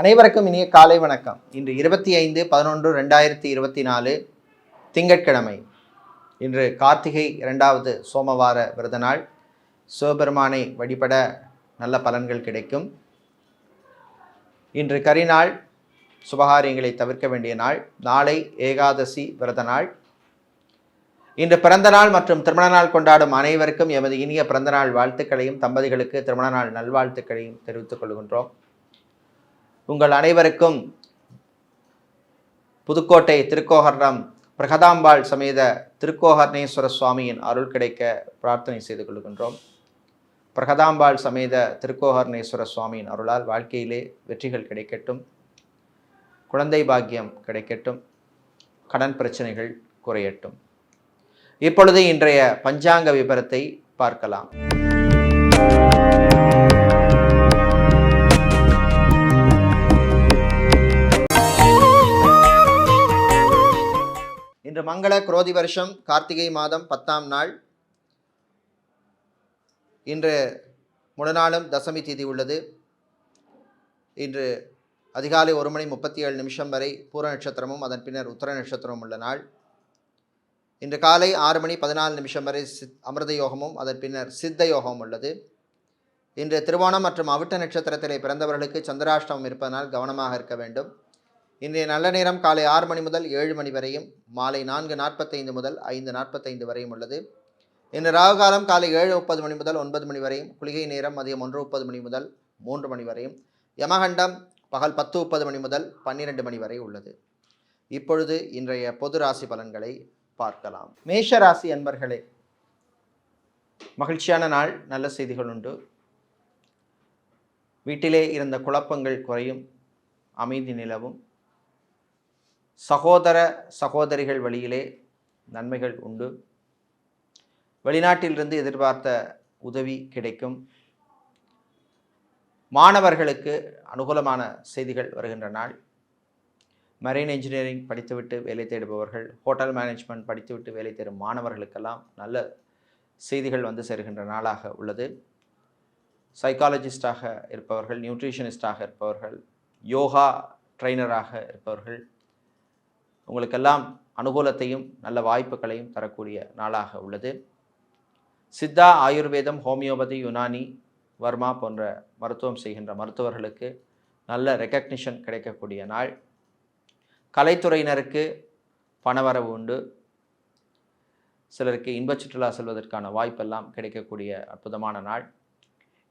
அனைவருக்கும் இனிய காலை வணக்கம். இன்று 25/11/2024 திங்கட்கிழமை. இன்று கார்த்திகை 2வது சோமவார விரத நாள். சிவபெருமானை வழிபட நல்ல பலன்கள் கிடைக்கும். இன்று கரிநாள், சுபகாரியங்களை தவிர்க்க வேண்டிய நாள். நாளை ஏகாதசி விரத நாள். இன்று பிறந்த நாள் மற்றும் திருமண நாள் கொண்டாடும் அனைவருக்கும் எமது இனிய பிறந்தநாள் வாழ்த்துக்களையும் தம்பதிகளுக்கு திருமண நாள் நல்வாழ்த்துக்களையும் தெரிவித்துக் கொள்கின்றோம். உங்கள் அனைவருக்கும் புதுக்கோட்டை திருக்கோகர்ணம் பிரகதாம்பாள் சமேத திருக்கோகர்ணேஸ்வர சுவாமியின் அருள் கிடைக்க பிரார்த்தனை செய்து கொள்கின்றோம். பிரகதாம்பாள் சமேத திருக்கோகர்ணேஸ்வர சுவாமியின் அருளால் வாழ்க்கையிலே வெற்றிகள் கிடைக்கட்டும், குழந்தை பாக்கியம் கிடைக்கட்டும், கடன் பிரச்சனைகள் குறையட்டும். இப்பொழுது இன்றைய பஞ்சாங்க விபரத்தை பார்க்கலாம். இன்று மங்கள குரோதி வருஷம் கார்த்திகை மாதம் 10ஆம் நாள். இன்று முழு நாளும் தசமி திதி உள்ளது. இன்று அதிகாலை 1:37 வரை பூர நட்சத்திரமும் அதன் பின்னர் உத்தர நட்சத்திரமும் உள்ள நாள். இன்று காலை 6:14 வரை அமிர்த யோகமும் அதன் பின்னர் சித்த யோகமும் உள்ளது. இன்று திருவோணம் மற்றும் அவிட்ட நட்சத்திரத்திலே பிறந்தவர்களுக்கு சந்திராஷ்டமம் இருப்பதனால் கவனமாக இருக்க வேண்டும். இன்றைய நல்ல நேரம் காலை 6 மணி முதல் 7 மணி வரையும், மாலை 4:45 முதல் 5:45 வரையும் உள்ளது. இன்று ராகு காலம் காலை 7:30 மணி முதல் 9 மணி வரையும், குளிகை நேரம் மதியம் 1:30 மணி முதல் 3 மணி வரையும், யமகண்டம் பகல் 10:30 மணி முதல் 12 மணி வரை உள்ளது. இப்பொழுது இன்றைய பொது ராசி பலன்களை பார்க்கலாம். மேஷ ராசி அன்பர்களே, மகிழ்ச்சியான நாள். நல்ல செய்திகள் உண்டு. வீட்டிலே இருந்த குழப்பங்கள் குறையும், அமைதி நிலவும். சகோதர சகோதரிகள் வழியிலே நன்மைகள் உண்டு. வெளிநாட்டிலிருந்து எதிர்பார்த்த உதவி கிடைக்கும். மாணவர்களுக்கு அனுகூலமான செய்திகள் வருகின்ற நாள். மரைன் என்ஜினியரிங் படித்துவிட்டு வேலை தேடுபவர்கள், ஹோட்டல் மேனேஜ்மெண்ட் படித்துவிட்டு வேலை தேடும் மாணவர்களுக்கெல்லாம் நல்ல செய்திகள் வந்து சேருகின்ற நாளாக உள்ளது. சைக்காலஜிஸ்டாக இருப்பவர்கள், நியூட்ரிஷனிஸ்டாக இருப்பவர்கள், யோகா ட்ரைனராக இருப்பவர்கள், உங்களுக்கெல்லாம் அனுகூலத்தையும் நல்ல வாய்ப்புகளையும் தரக்கூடிய நாளாக உள்ளது. சித்தா, ஆயுர்வேதம், ஹோமியோபதி, யுனானி, வர்மா போன்ற மருத்துவம் செய்கின்ற மருத்துவர்களுக்கு நல்ல ரெக்கக்னிஷன் கிடைக்கக்கூடிய நாள். கலைத்துறையினருக்கு பணவரவு உண்டு. சிலருக்கு இன்பச் சுற்றுலா செல்வதற்கான வாய்ப்பெல்லாம் கிடைக்கக்கூடிய அற்புதமான நாள்.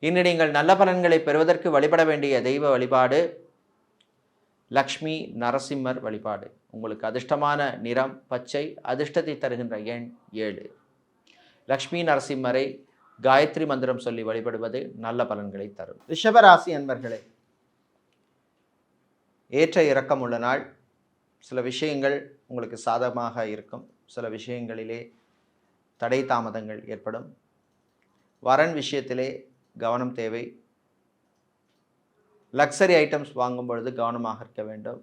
இன்று நீங்கள் நல்ல பலன்களை பெறுவதற்கு வழிபட வேண்டிய தெய்வ வழிபாடு லக்ஷ்மி நரசிம்மர் வழிபாடு. உங்களுக்கு அதிர்ஷ்டமான நிறம் பச்சை, அதிர்ஷ்டத்தை தருகின்ற எண் 7. லக்ஷ்மி நரசிம்மரை காயத்ரி மந்திரம் சொல்லி வழிபடுவது நல்ல பலன்களை தரும். ரிஷபராசி அன்பர்களே, ஏற்ற இறக்கம் உள்ள நாள். சில விஷயங்கள் உங்களுக்கு சாதகமாக இருக்கும், சில விஷயங்களிலே தடை தாமதங்கள் ஏற்படும். வரன் விஷயத்திலே கவனம் தேவை. லக்ஸரி ஐட்டம்ஸ் வாங்கும் பொழுது கவனமாக இருக்க வேண்டும்.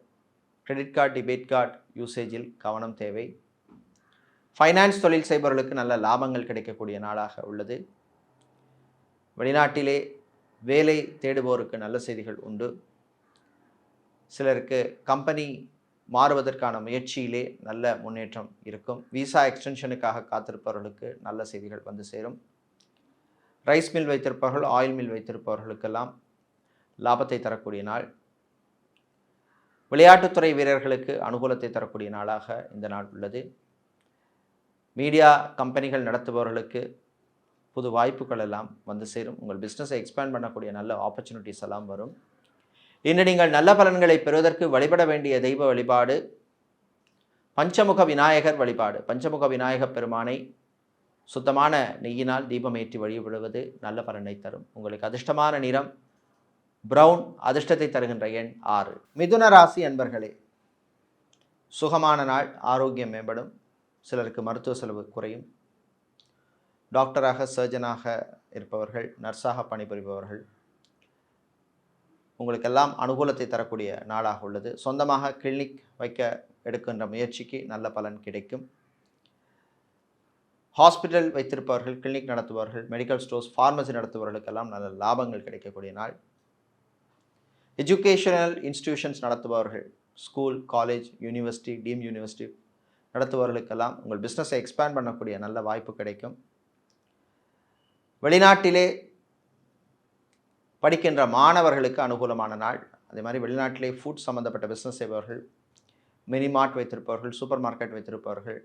கிரெடிட் கார்டு, டெபிட் கார்டு யூசேஜில் கவனம் தேவை. ஃபைனான்ஸ் தொழில் செய்பவர்களுக்கு நல்ல லாபங்கள் கிடைக்கக்கூடிய நாளாக உள்ளது. வெளிநாட்டிலே வேலை தேடுபவருக்கு நல்ல செய்திகள் உண்டு. சிலருக்கு கம்பெனி மாறுவதற்கான முயற்சியிலே நல்ல முன்னேற்றம் இருக்கும். விசா எக்ஸ்டென்ஷனுக்காக காத்திருப்பவர்களுக்கு நல்ல செய்திகள் வந்து சேரும். ரைஸ் மில் வைத்திருப்பவர்கள், ஆயில் மில் வைத்திருப்பவர்களுக்கெல்லாம் லாபத்தை தரக்கூடிய நாள். விளையாட்டுத்துறை வீரர்களுக்கு அனுகூலத்தை தரக்கூடிய நாளாக இந்த நாள் உள்ளது. மீடியா கம்பெனிகள் நடத்துபவர்களுக்கு புது வாய்ப்புகள் எல்லாம் வந்து சேரும். உங்கள் பிஸ்னஸை எக்ஸ்பேண்ட் பண்ணக்கூடிய நல்ல ஆப்பர்ச்சுனிட்டிஸ் எல்லாம் வரும். இன்று நீங்கள் நல்ல பலன்களை பெறுவதற்கு வழிபட வேண்டிய தெய்வ வழிபாடு பஞ்சமுக விநாயகர் வழிபாடு. பஞ்சமுக விநாயகர் பெருமானை சுத்தமான நெய்யினால் தீபமேற்றி வழிபடுவது நல்ல பலனை தரும். உங்களுக்கு அதிர்ஷ்டமான நிறம் பிரவுன், அதிர்ஷ்டத்தை தருகின்ற எண் 6. மிதுன ராசி அன்பர்களே, சுகமான நாள். ஆரோக்கியம் மேம்படும். சிலருக்கு மருத்துவ செலவு குறையும். டாக்டராக, சர்ஜனாக இருப்பவர்கள், நர்ஸாக பணிபுரிபவர்கள், உங்களுக்கெல்லாம் அனுகூலத்தை தரக்கூடிய நாளாக உள்ளது. சொந்தமாக கிளினிக் வைக்க எடுக்கின்ற முயற்சிக்கு நல்ல பலன் கிடைக்கும். ஹாஸ்பிட்டல் வைத்திருப்பவர்கள், கிளினிக் நடத்துபவர்கள், மெடிக்கல் ஸ்டோர்ஸ், ஃபார்மசி நடத்துபவர்களுக்கெல்லாம் நல்ல லாபங்கள் கிடைக்கக்கூடிய நாள். எஜுகேஷனல் இன்ஸ்டிடியூஷன்ஸ் நடத்துபவர்கள், school, college, university, deemed university நடத்துபவர்களுக்கெல்லாம் உங்கள் பிஸ்னஸை எக்ஸ்பேண்ட் பண்ணக்கூடிய நல்ல வாய்ப்பு கிடைக்கும். வெளிநாட்டிலே படிக்கின்ற மாணவர்களுக்கு அனுகூலமான நாள். அதே மாதிரி வெளிநாட்டிலே ஃபுட் சம்மந்தப்பட்ட பிஸ்னஸ் செய்பவர்கள், மினி மார்ட் வைத்திருப்பவர்கள், சூப்பர் மார்க்கெட் வைத்திருப்பவர்கள்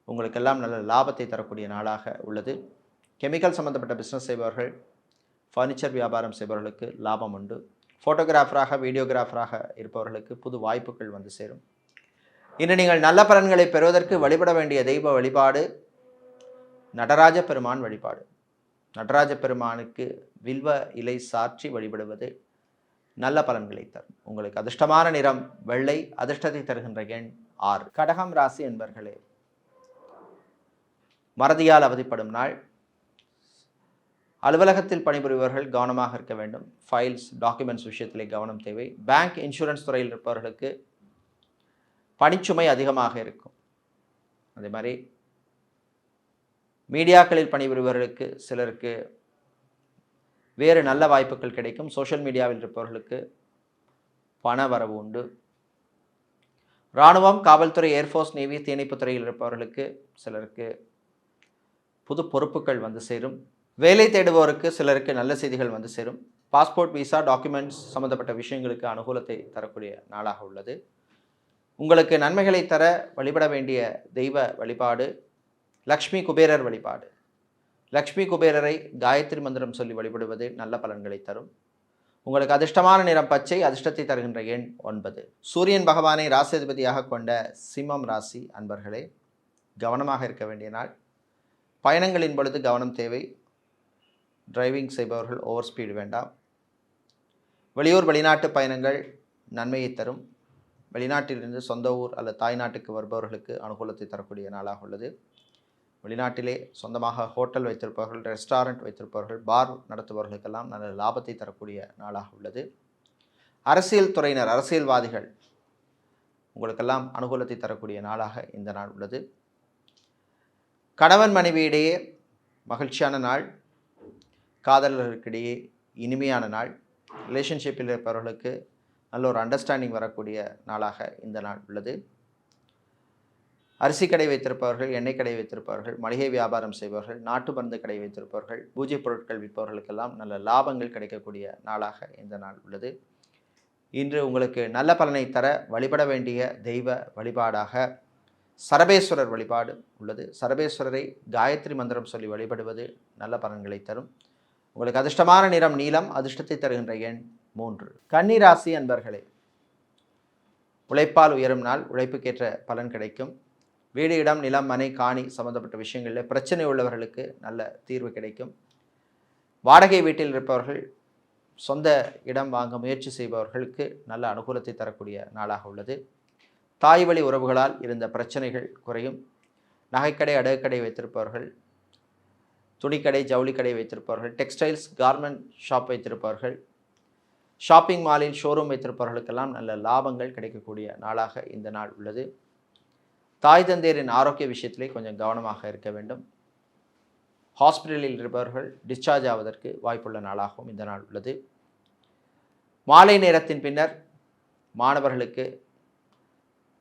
உங்களுக்கெல்லாம் நல்ல லாபத்தை தரக்கூடிய நாளாக உள்ளது. கெமிக்கல் சம்மந்தப்பட்ட பிஸ்னஸ் செய்பவர்கள், ஃபர்னிச்சர் வியாபாரம் செய்பவர்களுக்கு லாபம் உண்டு. ஃபோட்டோகிராஃபராக, வீடியோகிராஃபராக இருப்பவர்களுக்கு புது வாய்ப்புகள் வந்து சேரும். இன்று நீங்கள் நல்ல பலன்களை பெறுவதற்கு வழிபட வேண்டிய தெய்வ வழிபாடு நடராஜ பெருமான் வழிபாடு. நடராஜ பெருமானுக்கு வில்வ இலை சாற்றி வழிபடுவது நல்ல பலன்களை தரும். உங்களுக்கு அதிர்ஷ்டமான நிறம் வெள்ளை, அதிர்ஷ்டத்தை தருகின்ற எண் 6. கடகம் ராசி என்பர்களே, மறதியால் அவதிப்படும் நாள். அலுவலகத்தில் பணிபுரிபவர்கள் கவனமாக இருக்க வேண்டும். ஃபைல்ஸ், டாக்குமெண்ட்ஸ் விஷயத்திலே கவனம் தேவை. பேங்க், இன்சூரன்ஸ் துறையில் இருப்பவர்களுக்கு பணிச்சுமை அதிகமாக இருக்கும். அதே மாதிரி மீடியாக்களில் பணிபுரிபவர்களுக்கு சிலருக்கு வேறு நல்ல வாய்ப்புகள் கிடைக்கும். சோஷியல் மீடியாவில் இருப்பவர்களுக்கு பண வரவு உண்டு. இராணுவம், காவல்துறை, ஏர்ஃபோர்ஸ், நேவி, தீயணைப்பு துறையில் இருப்பவர்களுக்கு சிலருக்கு புது பொறுப்புகள் வந்து சேரும். வேலை தேடுபவருக்கு சிலருக்கு நல்ல செய்திகள் வந்து சேரும். பாஸ்போர்ட், விசா, டாக்குமெண்ட்ஸ் சம்பந்தப்பட்ட விஷயங்களுக்கு அனுகூலத்தை தரக்கூடிய நாளாக உள்ளது. உங்களுக்கு நன்மைகளை தர வழிபட வேண்டிய தெய்வ வழிபாடு லக்ஷ்மி குபேரர் வழிபாடு. லக்ஷ்மி குபேரரை காயத்ரி மந்திரம் சொல்லி வழிபடுவது நல்ல பலன்களை தரும். உங்களுக்கு அதிர்ஷ்டமான நிறம் பச்சை, அதிர்ஷ்டத்தை தருகின்ற எண் 9. சூரியன் பகவானை ராசிதிபதியாக கொண்ட சிம்மம் ராசி அன்பர்களே, கவனமாக இருக்க வேண்டிய நாள். பயணங்களின் பொழுது கவனம் தேவை. டிரைவிங் செய்பவர்கள் ஓவர் ஸ்பீடு வேண்டாம். வெளியூர், வெளிநாட்டு பயணங்கள் நன்மையை தரும். வெளிநாட்டிலிருந்து சொந்த ஊர் அல்லது தாய்நாட்டுக்கு வருபவர்களுக்கு அனுகூலத்தை தரக்கூடிய நாளாக உள்ளது. வெளிநாட்டிலே சொந்தமாக ஹோட்டல் வைத்திருப்பவர்கள், ரெஸ்டாரண்ட் வைத்திருப்பவர்கள், பார் நடத்துபவர்களுக்கெல்லாம் நல்ல லாபத்தை தரக்கூடிய நாளாக உள்ளது. அரசியல் துறையினர், அரசியல்வாதிகள் உங்களுக்கெல்லாம் அனுகூலத்தை தரக்கூடிய நாளாக இந்த நாள் உள்ளது. கணவன் மனைவியிடையே மகிழ்ச்சியான நாள். காதலர்களுக்கிடையே இனிமையான நாள். ரிலேஷன்ஷிப்பில் இருப்பவர்களுக்கு நல்ல ஒரு அண்டர்ஸ்டாண்டிங் வரக்கூடிய நாளாக இந்த நாள் உள்ளது. அரிசி கடை வைத்திருப்பவர்கள், எண்ணெய் கடை வைத்திருப்பவர்கள், மளிகை வியாபாரம் செய்பவர்கள், நாட்டு மருந்து கடை வைத்திருப்பவர்கள், பூஜை பொருட்கள் விற்பவர்களுக்கெல்லாம் நல்ல லாபங்கள் கிடைக்கக்கூடிய நாளாக இந்த நாள் உள்ளது. இன்று உங்களுக்கு நல்ல பலனை தர வழிபட வேண்டிய தெய்வ வழிபாடாக சரபேஸ்வரர் வழிபாடு உள்ளது. சரபேஸ்வரரை காயத்ரி மந்திரம் சொல்லி வழிபடுவது நல்ல பலன்களை தரும். உங்களுக்கு அதிர்ஷ்டமான நிறம் நீலம், அதிர்ஷ்டத்தை தருகின்ற எண் 3. கன்னி ராசி அன்பர்களே, உழைப்பால் உயரும் நாள். உழைப்புக்கேற்ற பலன் கிடைக்கும். வீடு, இடம், நிலம், மனை, காணி சம்பந்தப்பட்ட விஷயங்களில் பிரச்சனை உள்ளவர்களுக்கு நல்ல தீர்வு கிடைக்கும். வாடகை வீட்டில் இருப்பவர்கள், சொந்த இடம் வாங்க முயற்சி செய்பவர்களுக்கு நல்ல அனுகூலத்தை தரக்கூடிய நாளாக உள்ளது. தாய் வழி உறவுகளால் இருந்த பிரச்சனைகள் குறையும். நகைக்கடை, அடகுக்கடை வைத்திருப்பவர்கள், துணிக்கடை, ஜவுளிக்கடை வைத்திருப்பவர்கள், டெக்ஸ்டைல்ஸ், கார்மெண்ட் ஷாப் வைத்திருப்பவர்கள், ஷாப்பிங் மாலில் ஷோரூம் வைத்திருப்பவர்களுக்கெல்லாம் நல்ல லாபங்கள் கிடைக்கக்கூடிய நாளாக இந்த நாள் உள்ளது. தாய் தந்தையரின் ஆரோக்கிய விஷயத்திலே கொஞ்சம் கவனமாக இருக்க வேண்டும். ஹாஸ்பிட்டலில் இருப்பவர்கள் டிஸ்சார்ஜ் ஆவதற்கு வாய்ப்புள்ள நாளாகவும் இந்த நாள் உள்ளது. மாலை நேரத்தின் பின்னர் மாணவர்களுக்கு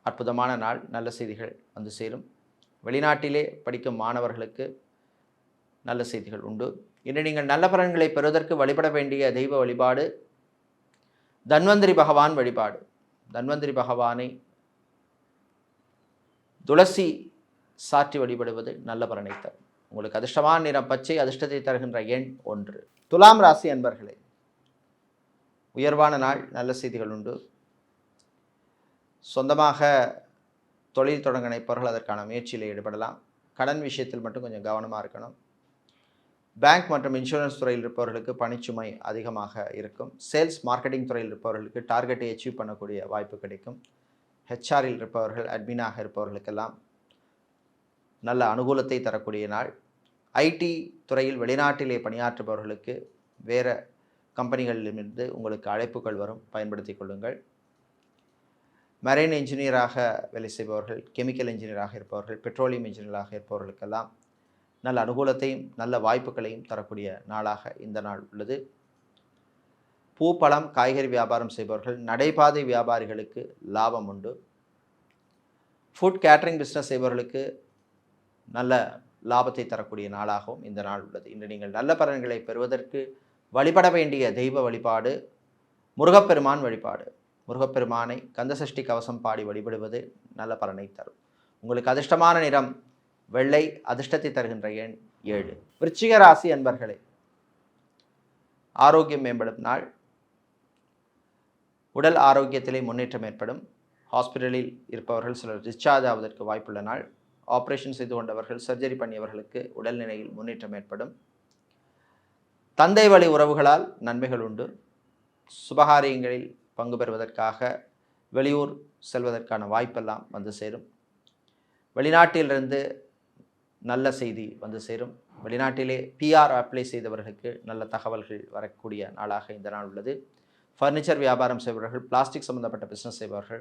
அற்புதமான நாள். நல்ல செய்திகள் வந்து சேரும். வெளிநாட்டிலே படிக்கும் மாணவர்களுக்கு நல்ல செய்திகள் உண்டு. இன்று நீங்கள் நல்ல பலன்களை பெறுவதற்கு வழிபட வேண்டிய தெய்வ வழிபாடு தன்வந்திரி பகவான் வழிபாடு. தன்வந்திரி பகவானை துளசி சாற்றி வழிபடுவது நல்ல பலனை தரும். உங்களுக்கு அதிர்ஷ்டமான நிறம் பச்சை, அதிர்ஷ்டத்தை தருகின்ற எண் 1. துலாம் ராசி அன்பர்களே, உயர்வான நாள். நல்ல செய்திகள் உண்டு. சொந்தமாக தொழில் தொடங்க நினைப்பவர்கள் அதற்கான முயற்சியில் ஈடுபடலாம். கடன் விஷயத்தில் மட்டும் கொஞ்சம் கவனமாக இருக்கணும். பேங்க் மற்றும் இன்சூரன்ஸ் துறையில் இருப்பவர்களுக்கு பணிச்சுமை அதிகமாக இருக்கும். சேல்ஸ், மார்க்கெட்டிங் துறையில் இருப்பவர்களுக்கு டார்கெட்டை அச்சீவ் பண்ணக்கூடிய வாய்ப்பு கிடைக்கும். ஹெச்ஆரில் இருப்பவர்கள், அட்மினாக இருப்பவர்களுக்கெல்லாம் நல்ல அனுகூலத்தை தரக்கூடிய நாள். ஐடி துறையில் வெளிநாட்டிலே பணியாற்றுபவர்களுக்கு வேறு கம்பெனிகளிலிருந்து உங்களுக்கு அழைப்புகள் வரும், பயன்படுத்தி கொள்ளுங்கள். மெரைன் இன்ஜினியராக வேலை செய்பவர்கள், கெமிக்கல் இன்ஜினியராக இருப்பவர்கள், பெட்ரோலியம் இன்ஜினியராக இருப்பவர்களுக்கெல்லாம் நல்ல அனுகூலத்தையும் நல்ல வாய்ப்புகளையும் தரக்கூடிய நாளாக இந்த நாள் உள்ளது. பூ பழம் காய்கறி வியாபாரம் செய்பவர்கள், நடைபாதை வியாபாரிகளுக்கு லாபம் உண்டு. ஃபுட் கேட்டரிங் பிஸ்னஸ் செய்பவர்களுக்கு நல்ல லாபத்தை தரக்கூடிய நாளாகவும் இந்த நாள் உள்ளது. இன்று நீங்கள் நல்ல பலன்களை பெறுவதற்கு வழிபட வேண்டிய தெய்வ வழிபாடு முருகப்பெருமான் வழிபாடு. முருகப்பெருமானை கந்தசஷ்டி கவசம் பாடி வழிபடுவது நல்ல பலனை தரும். உங்களுக்கு அதிர்ஷ்டமான நிறம் வெள்ளை, அதிர்ஷ்டத்தை தருகின்ற எண் 7. விருச்சிக ராசி அன்பர்களே, ஆரோக்கியம் மேம்படும் நாள். உடல் ஆரோக்கியத்திலே முன்னேற்றம் ஏற்படும். ஹாஸ்பிட்டலில் இருப்பவர்கள் சிலர் டிஸ்சார்ஜ் ஆவதற்கு வாய்ப்புள்ள நாள். ஆப்ரேஷன் செய்து கொண்டவர்கள், சர்ஜரி பண்ணியவர்களுக்கு உடல்நிலையில் முன்னேற்றம் ஏற்படும். தந்தை வழி உறவுகளால் நன்மைகள் உண்டு. சுபகாரியங்களில் பங்கு பெறுவதற்காக வெளியூர் செல்வதற்கான வாய்ப்பெல்லாம் வந்து சேரும். வெளிநாட்டிலிருந்து நல்ல செய்தி வந்து சேரும். வெளிநாட்டிலே பிஆர் அப்ளை செய்தவர்களுக்கு நல்ல தகவல்கள் வரக்கூடிய நாளாக இந்த நாள் உள்ளது. ஃபர்னிச்சர் வியாபாரம் செய்பவர்கள், பிளாஸ்டிக் சம்பந்தப்பட்ட பிஸ்னஸ் செய்பவர்கள்,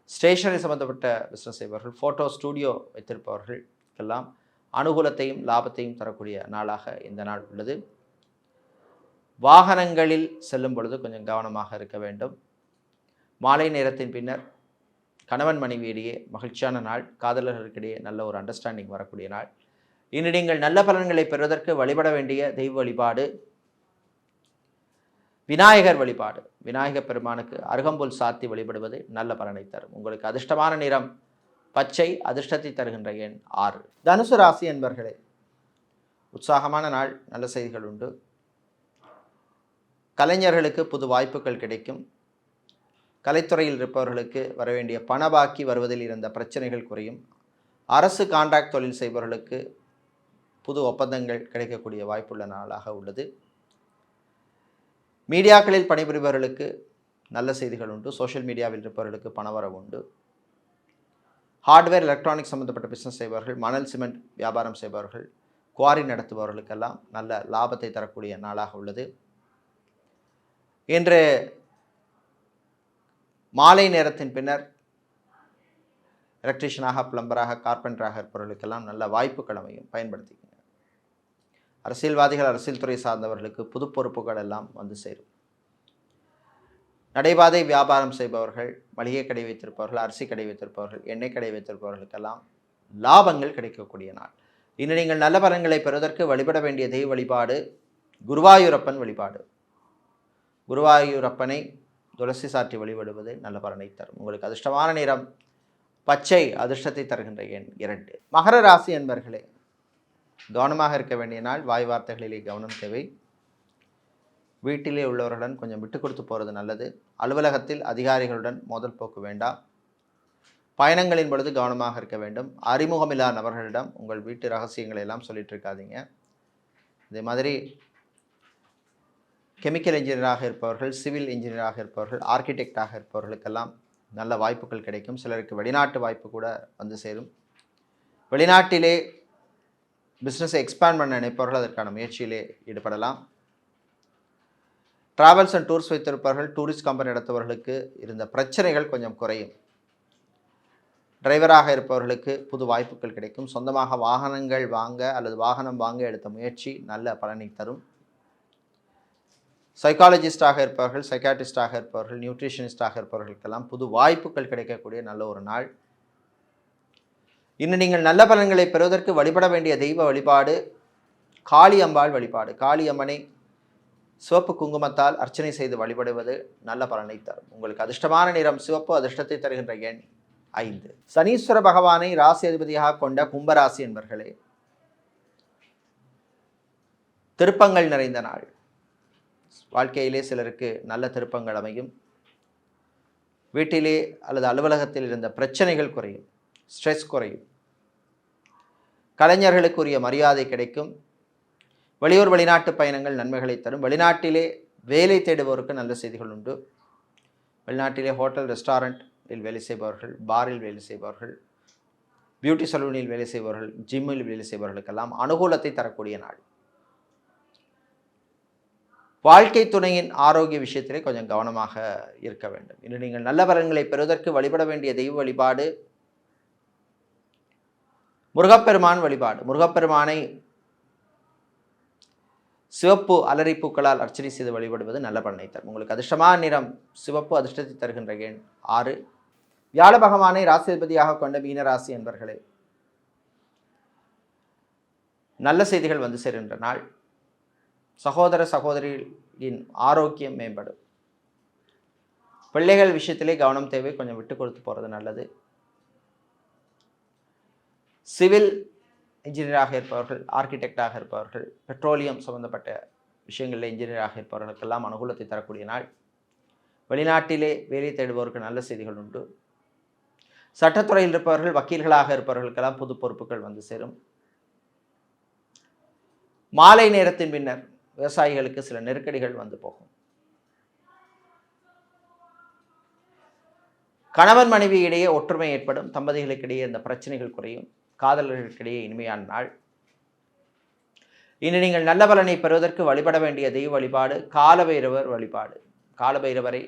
ஸ்டேஷனரி சம்பந்தப்பட்ட பிஸ்னஸ் செய்பவர்கள், ஃபோட்டோ ஸ்டூடியோ வைத்திருப்பவர்களுக்கெல்லாம் அனுகூலத்தையும் லாபத்தையும் தரக்கூடிய நாளாக இந்த நாள் உள்ளது. வாகனங்களில் செல்லும் பொழுது கொஞ்சம் கவனமாக இருக்க வேண்டும். மாலை நேரத்தின் பின்னர் கணவன் மனைவியிடையே மகிழ்ச்சியான நாள். காதலர்களுக்கிடையே நல்ல ஒரு அண்டர்ஸ்டாண்டிங் வரக்கூடிய நாள். இன்று நீங்கள் நல்ல பலன்களை பெறுவதற்கு வழிபட வேண்டிய தெய்வ வழிபாடு விநாயகர் வழிபாடு. விநாயகர் பெருமானுக்கு அருகம்புல் சாத்தி வழிபடுவது நல்ல பலனை தரும். உங்களுக்கு அதிர்ஷ்டமான நிறம் பச்சை, அதிர்ஷ்டத்தை தருகின்ற எண் 6. தனுசு ராசி என்பர்களே, உற்சாகமான நாள். நல்ல செய்திகள் உண்டு. கலைஞர்களுக்கு புது வாய்ப்புகள் கிடைக்கும். கலைத்துறையில் இருப்பவர்களுக்கு வரவேண்டிய பணபாக்கி வருவதில் இருந்த பிரச்சனைகள் குறையும். அரசு கான்ட்ராக்ட் தொழில் செய்பவர்களுக்கு புது ஒப்பந்தங்கள் கிடைக்கக்கூடிய வாய்ப்புள்ள நாளாக உள்ளது. மீடியாக்களில் பணிபுரிபவர்களுக்கு நல்ல செய்திகள் உண்டு. சோஷியல் மீடியாவில் இருப்பவர்களுக்கு பணவரவு உண்டு. ஹார்ட்வேர் எலக்ட்ரானிக்ஸ் சம்பந்தப்பட்ட பிஸ்னஸ் செய்பவர்கள், மணல் சிமெண்ட் வியாபாரம் செய்பவர்கள், குவாரி நடத்துபவர்களுக்கெல்லாம் நல்ல லாபத்தை தரக்கூடிய நாளாக உள்ளது. இன்று மாலை நேரத்தின் பின்னர் எலக்ட்ரீஷியனாக, பிளம்பராக, கார்பெண்டராக இருப்பவர்களுக்கெல்லாம் நல்ல வாய்ப்புகள் அமையும். பயன்படுத்திக்கங்க. அரசியல்வாதிகள், அரசியல் துறை சார்ந்தவர்களுக்கு புது பொறுப்புகள் எல்லாம் வந்து சேரும். நடைபாதை வியாபாரம் செய்பவர்கள், மளிகை கடை வைத்திருப்பவர்கள், அரிசி கடை வைத்திருப்பவர்கள், எண்ணெய் கடை வைத்திருப்பவர்களுக்கெல்லாம் லாபங்கள் கிடைக்கக்கூடிய நாள். இன்று நீங்கள் நல்ல பலன்களை பெறுவதற்கு வழிபட வேண்டிய தெய்வ வழிபாடு குருவாயூரப்பன் வழிபாடு. குருவாயூரப்பனை துளசி சாற்றி வழிபடுவது நல்ல பலனை தரும். உங்களுக்கு அதிர்ஷ்டமான நிறம் பச்சை, அதிர்ஷ்டத்தை தருகின்ற எண் 2. மகர ராசி என்பர்களே, கவனமாக இருக்க வேண்டிய நாள். வாய் வார்த்தைகளிலே கவனம் தேவை. வீட்டிலே உள்ளவர்களுடன் கொஞ்சம் விட்டு கொடுத்து போகிறது நல்லது. அலுவலகத்தில் அதிகாரிகளுடன் மோதல் போக்கு வேண்டாம். பயணங்களின் பொழுது கவனமாக இருக்க வேண்டும். அறிமுகமில்லா நபர்களிடம் உங்கள் வீட்டு ரகசியங்களை எல்லாம் சொல்லிட்டு இருக்காதீங்க. இதே மாதிரி கெமிக்கல் இன்ஜினியராக இருப்பவர்கள், சிவில் இன்ஜினியராக இருப்பவர்கள், ஆர்கிடெக்டாக இருப்பவர்களுக்கெல்லாம் நல்ல வாய்ப்புகள் கிடைக்கும். சிலருக்கு வெளிநாட்டு வாய்ப்பு கூட வந்து சேரும். வெளிநாட்டிலே பிஸ்னஸை எக்ஸ்பேண்ட் பண்ண நினைப்பவர்கள் அதற்கான முயற்சியிலே ஈடுபடலாம். ட்ராவல்ஸ் அண்ட் டூர்ஸ் வைத்திருப்பவர்கள், டூரிஸ்ட் கம்பெனி நடத்துபவர்களுக்கு இருந்த பிரச்சனைகள் கொஞ்சம் குறையும். டிரைவராக இருப்பவர்களுக்கு புது வாய்ப்புகள் கிடைக்கும். சொந்தமாக வாகனங்கள் வாங்க அல்லது வாகனம் வாங்க எடுத்த முயற்சி நல்ல பலனை தரும். சைக்காலஜிஸ்டாக இருப்பவர்கள், சைக்காட்ரிஸ்டாக இருப்பவர்கள், நியூட்ரிஷனிஸ்டாக இருப்பவர்களுக்கெல்லாம் புது வாய்ப்புகள் கிடைக்கக்கூடிய நல்ல ஒரு நாள். இன்னும் நீங்கள் நல்ல பலன்களை பெறுவதற்கு வழிபட வேண்டிய தெய்வ வழிபாடு காளி அம்பாள் வழிபாடு. காளி அம்மனை சிவப்பு குங்குமத்தால் அர்ச்சனை செய்து வழிபடுவது நல்ல பலனை தரும். உங்களுக்கு அதிர்ஷ்டமான நிறம் சிவப்பு, அதிர்ஷ்டத்தை தருகின்ற எண் 5. சனீஸ்வர பகவானை ராசி அதிபதியாக கொண்ட கும்பராசி என்பர்களே, திருப்பங்கள் நிறைந்த நாள். வாழ்க்கையிலே சிலருக்கு நல்ல திருப்பங்கள் அமையும். வீட்டிலே அல்லது அலுவலகத்தில் இருந்த பிரச்சனைகள் குறையும். ஸ்ட்ரெஸ் குறையும். கலைஞர்களுக்குரிய மரியாதை கிடைக்கும். வெளியூர் வெளிநாட்டு பயணங்கள் நன்மைகளை தரும். வெளிநாட்டிலே வேலை தேடுபவருக்கு நல்ல செய்திகள் உண்டு. வெளிநாட்டிலே ஹோட்டல், ரெஸ்டாரண்ட்டில் வேலை செய்பவர்கள், பாரில் வேலை செய்பவர்கள், பியூட்டி சலூனில் வேலை செய்பவர்கள், ஜிம்மில் வேலை செய்பவர்களுக்கெல்லாம் அனுகூலத்தை தரக்கூடிய நாள். வாழ்க்கை துணையின் ஆரோக்கிய விஷயத்திலே கொஞ்சம் கவனமாக இருக்க வேண்டும். இன்று நீங்கள் நல்ல பலன்களை பெறுவதற்கு வழிபட வேண்டிய தெய்வ வழிபாடு முருகப்பெருமான் வழிபாடு. முருகப்பெருமானை சிவப்பு அலரிப்பூக்களால் அர்ச்சனை செய்து வழிபடுவது நல்ல பலனை தரும். உங்களுக்கு அதிர்ஷ்டமான நிறம் சிவப்பு, அதிர்ஷ்டத்தை தருகின்ற எண் 6. வியாழ பகவானை ராசிபதியாக கொண்ட மீனராசி என்பர்களே, நல்ல செய்திகள் வந்து சேருகின்ற நாள். சகோதர சகோதரியின் ஆரோக்கியம் மேம்படும். பிள்ளைகள் விஷயத்திலே கவனம் தேவை, கொஞ்சம் விட்டு கொடுத்து போகிறது நல்லது. சிவில் இன்ஜினியராக இருப்பவர்கள், ஆர்கிடெக்டாக இருப்பவர்கள், பெட்ரோலியம் சம்பந்தப்பட்ட விஷயங்களில் இன்ஜினியராக இருப்பவர்களுக்கெல்லாம் அனுகூலத்தை தரக்கூடிய நாள். வெளிநாட்டிலே வேலை தேடுபவருக்கு நல்ல செய்திகள் உண்டு. சட்டத்துறையில் இருப்பவர்கள், வக்கீல்களாக இருப்பவர்களுக்கெல்லாம் புது பொறுப்புகள் வந்து சேரும். மாலை நேரத்தின் பின்னர் விவசாயிகளுக்கு சில நெருக்கடிகள் வந்து போகும். கணவன் மனைவி இடையே ஒற்றுமை ஏற்படும். தம்பதிகளுக்கிடையே இந்த பிரச்சனைகள் குறையும். காதலர்களுக்கிடையே இனிமையான நாள். இன்று நீங்கள் நல்ல பலனை பெறுவதற்கு வழிபட வேண்டிய தெய்வ வழிபாடு காலபைரவர் வழிபாடு. காலபைரவரை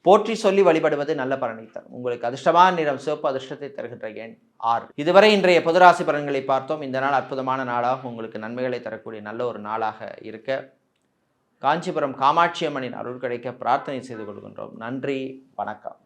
போற்றி சொல்லி வழிபடுவது நல்ல பலனை தரும். உங்களுக்கு அதிர்ஷ்டமான நிறம் சிவப்பு, அதிர்ஷ்டத்தை தருகின்ற எண் 6. இதுவரை இன்றைய பொதுராசி பலன்களை பார்த்தோம். இந்த நாள் அற்புதமான நாளாக உங்களுக்கு நன்மைகளை தரக்கூடிய நல்ல ஒரு நாளாக இருக்க காஞ்சிபுரம் காமாட்சி அம்மனின் அருள் கிடைக்க பிரார்த்தனை செய்து கொள்கின்றோம். நன்றி, வணக்கம்.